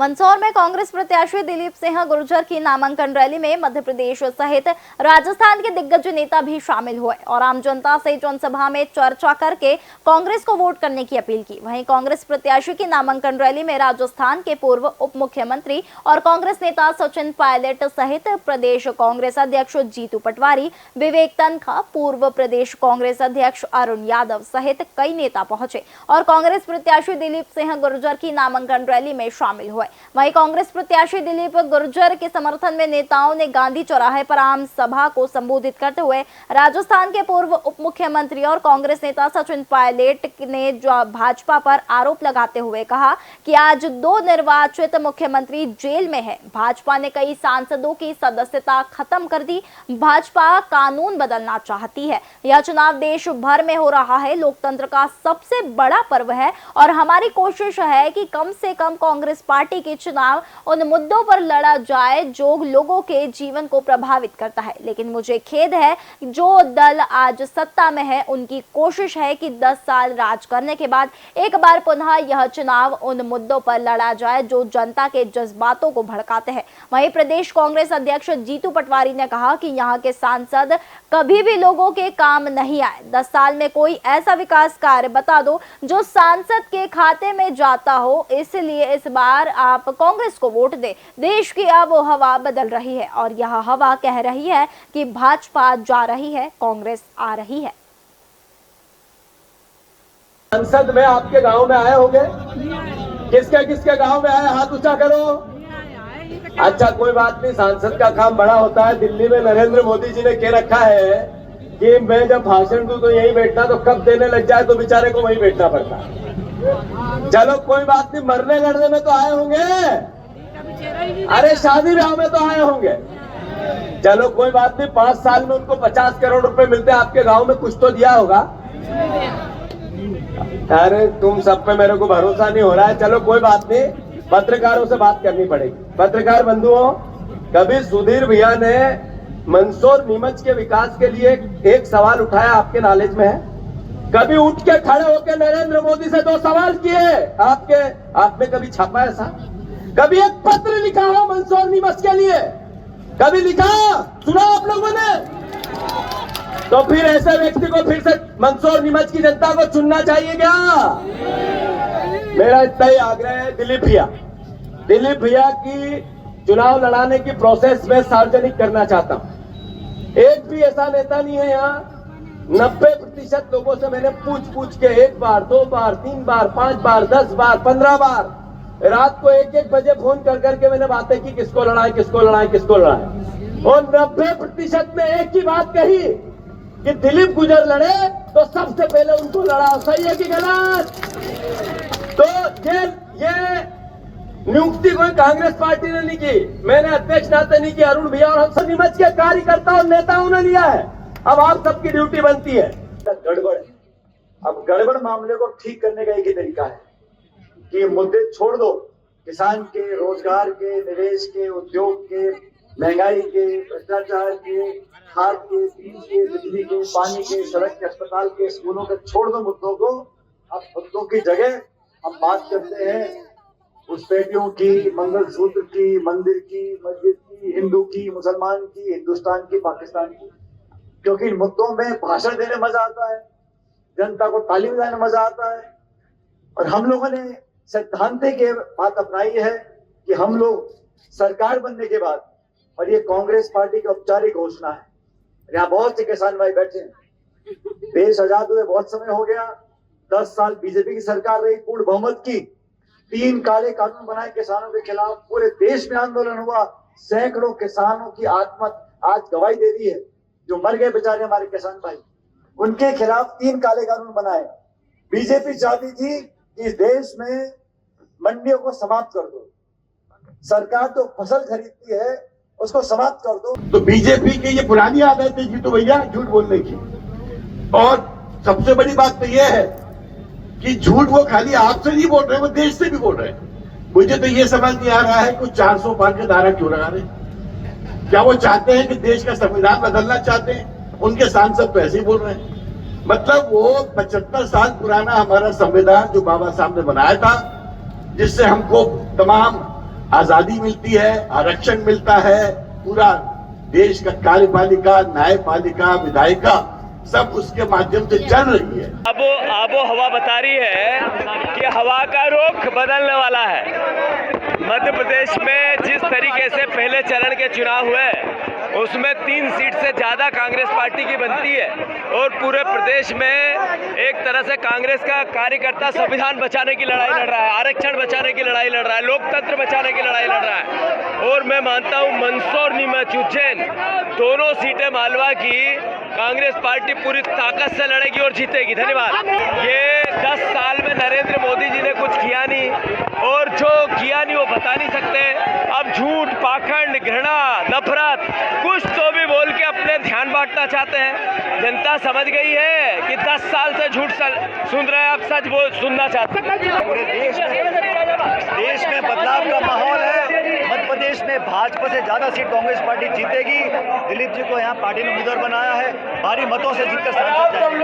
मंदसौर में कांग्रेस प्रत्याशी दिलीप सिंह गुर्जर की नामांकन रैली में मध्य प्रदेश सहित राजस्थान के दिग्गज नेता भी शामिल हुए और आम जनता से जनसभा में चर्चा करके कांग्रेस को वोट करने की अपील की। वहीं कांग्रेस प्रत्याशी की नामांकन रैली में राजस्थान के पूर्व उप मुख्यमंत्री और कांग्रेस नेता सचिन पायलट सहित प्रदेश कांग्रेस अध्यक्ष जीतू पटवारी, विवेक तनखा, पूर्व प्रदेश कांग्रेस अध्यक्ष अरुण यादव सहित कई नेता पहुंचे और कांग्रेस प्रत्याशी दिलीप सिंह गुर्जर की नामांकन रैली में शामिल हुए। वहीं कांग्रेस प्रत्याशी दिलीप गुर्जर के समर्थन में नेताओं ने गांधी चौराहे पर आम सभा को संबोधित करते हुए राजस्थान के पूर्व उप मुख्यमंत्री और कांग्रेस नेता सचिन पायलट ने भाजपा पर आरोप लगाते हुए कहा कि आज 2 निर्वाचित मुख्यमंत्री जेल में है। भाजपा ने कई सांसदों की सदस्यता खत्म कर दी। भाजपा कानून बदलना चाहती है। यह चुनाव देश भर में हो रहा है, लोकतंत्र का सबसे बड़ा पर्व है और हमारी कोशिश है कि कम से कम कांग्रेस पार्टी के चुनाव उन मुद्दों पर लड़ा जाए जो लोगों के जीवन को प्रभावित करता है। लेकिन मुझे खेद है जो दल आज सत्ता में है उनकी कोशिश है कि 10 साल राज करने के बाद एक बार पुनः यह चुनाव उन मुद्दों पर लड़ा जाए जो जनता के जज्बातों को भड़काते हैं। वहीं प्रदेश कांग्रेस अध्यक्ष जीतू पटवारी ने कहा कि यहाँ के सांसद कभी भी लोगों के काम नहीं आए। 10 साल में कोई ऐसा विकास कार्य बता दो जो सांसद के खाते में जाता हो, इसलिए इस बार आप कांग्रेस को वोट दे। देश की अब हवा बदल रही है और यह हवा कह रही है कि भाजपा जा रही है, कांग्रेस आ रही है। संसद में आपके गांव में आए होंगे? किसके किसके गांव में आए, हाथ ऊंचा करो। अच्छा, कोई बात नहीं, सांसद का काम बड़ा होता है। दिल्ली में नरेंद्र मोदी जी ने कह रखा है कि मैं जब भाषण दूं तो यहीं बैठना, तो कब देने लग जाए तो बेचारे को वहीं बैठना पड़ता है। चलो कोई बात नहीं, मरने लड़ने में तो आए होंगे, अरे शादी ब्याह में तो आए होंगे। चलो कोई बात नहीं, 5 साल में उनको 50 करोड़ रुपए मिलते हैं, आपके गांव में कुछ तो दिया होगा। अरे तुम सब पे मेरे को भरोसा नहीं हो रहा है। चलो कोई बात नहीं, पत्रकारों से बात करनी पड़ेगी। पत्रकार बंधुओं, कभी सुधीर भैया ने मंदसौर नीमच के विकास के लिए एक सवाल उठाया, आपके नॉलेज में है? कभी उठ के खड़े होकर नरेंद्र मोदी से 2 सवाल किए? आपने कभी छापा ऐसा? कभी एक पत्र लिखा हो मंदसौर नीमच के लिए? कभी लिखा सुना आप लोगों ने? तो फिर ऐसे व्यक्ति को फिर से मंदसौर नीमच की जनता को चुनना चाहिए क्या? मेरा इतना ही आग्रह है, दिलीप भैया की चुनाव लड़ाने की प्रोसेस में सार्वजनिक करना चाहता हूं। एक भी ऐसा नेता नहीं है यहाँ। 90% लोगों से मैंने पूछ के 1 बार, 2 बार, 3 बार, 5 बार, 10 बार, 15 बार रात को 1-1 बजे फोन कर करके मैंने बातें की, किसको लड़ाएं, किसको लड़ाएं, किसको लड़ाएं। और 90% में एक ही बात कही कि दिलीप गुर्जर लड़े तो सबसे पहले उनको लड़ाओ। सही है कि गलत? तो ये नियुक्ति कोई कांग्रेस पार्टी ने नहीं की, मैंने अध्यक्ष नाते नहीं की, अरुण भैया और हम नीमच के कार्यकर्ता और नेताओं ने लिया है। अब आप सबकी ड्यूटी बनती है। गड़बड़ है। अब गड़बड़ मामले को ठीक करने का एक ही तरीका है कि मुद्दे छोड़ दो, किसान के, रोजगार के, निवेश के, उद्योग के, महंगाई के, भ्रष्टाचार के, खाद के, बीज के, बिजली के, पानी के, सड़क के, अस्पताल के, स्कूलों के, छोड़ दो मुद्दों को। अब मुद्दों की जगह हम बात करते हैं उस बेटियों की, मंगलसूत्र की, मंदिर की, मस्जिद की, हिंदू की, मुसलमान की, हिंदुस्तान की, पाकिस्तान की। क्योंकि इन मुद्दों में भाषण देने मजा आता है, जनता को ताली बजाने मजा आता है। और हम लोगों ने सैद्धांतिक बात अपनाई है कि हम लोग सरकार बनने के बाद, और ये कांग्रेस पार्टी की औपचारिक घोषणा है, यहाँ बहुत से किसान भाई बैठे हैं, देश आजाद हुए बहुत समय हो गया, 10 साल बीजेपी की सरकार रही, पूर्ण बहुमत की, 3 काले कानून बनाए किसानों के खिलाफ, पूरे देश में आंदोलन हुआ, सैकड़ों किसानों की आत्मा आज गवाही दे दी है, जो मर गए बेचारे हमारे किसान भाई, उनके खिलाफ 3 काले कानून बनाए। बीजेपी चाहती थी कि इस देश में मंडियों को समाप्त कर दो, सरकार तो फसल खरीदती है उसको समाप्त कर दो। तो बीजेपी की ये पुरानी आदत है जीतू भैया झूठ बोलने की। और सबसे बड़ी बात तो ये है कि झूठ वो खाली आपसे नहीं बोल रहे, वो देश से भी बोल रहे हैं। मुझे तो ये समझ नहीं आ रहा है कुछ 400 पार का नारा क्यों लगा रहे? क्या वो चाहते हैं कि देश का संविधान बदलना चाहते हैं? उनके सांसद तो ऐसे ही बोल रहे हैं। मतलब वो 75 साल पुराना हमारा संविधान जो बाबा साहब ने बनाया था, जिससे हमको तमाम आजादी मिलती है, आरक्षण मिलता है, पूरा देश का कार्यपालिका, न्यायपालिका, विधायिका सब उसके माध्यम से चल रही है। अब आबो हवा बता रही है कि हवा का रुख बदलने वाला है। मध्य प्रदेश में जिस तरीके से पहले चरण के चुनाव हुए उसमें 3 सीट से ज्यादा कांग्रेस पार्टी की बनती है और पूरे प्रदेश में एक तरह से कांग्रेस का कार्यकर्ता संविधान बचाने की लड़ाई लड़ रहा है, आरक्षण बचाने की लड़ाई लड़ रहा है, लोकतंत्र बचाने की लड़ाई लड़ रहा है। और मैं मानता हूं मंदसौर, नीमच, उज्जैन दोनों सीटें मालवा की कांग्रेस पार्टी पूरी ताकत से लड़ेगी और जीतेगी। धन्यवाद। ये 10 साल में नरेंद्र मोदी जी ने कुछ किया नहीं और जो किया नहीं वो बता नहीं सकते। अब झूठ, पाखंड, घृणा, नफरत कुछ तो भी बोल के अपने ध्यान बांटना चाहते हैं। जनता समझ गई है कि 10 साल से झूठ सुन रहे हैं, अब सच सुनना चाहते हैं। पूरे देश में बदलाव का माहौल है। मध्य प्रदेश में भाजपा से ज्यादा सीट कांग्रेस पार्टी जीतेगी। दिलीप जी को यहाँ पार्टी ने उम्मीदवार बनाया है, भारी मतों से जीतकर सांसद जाएंगे।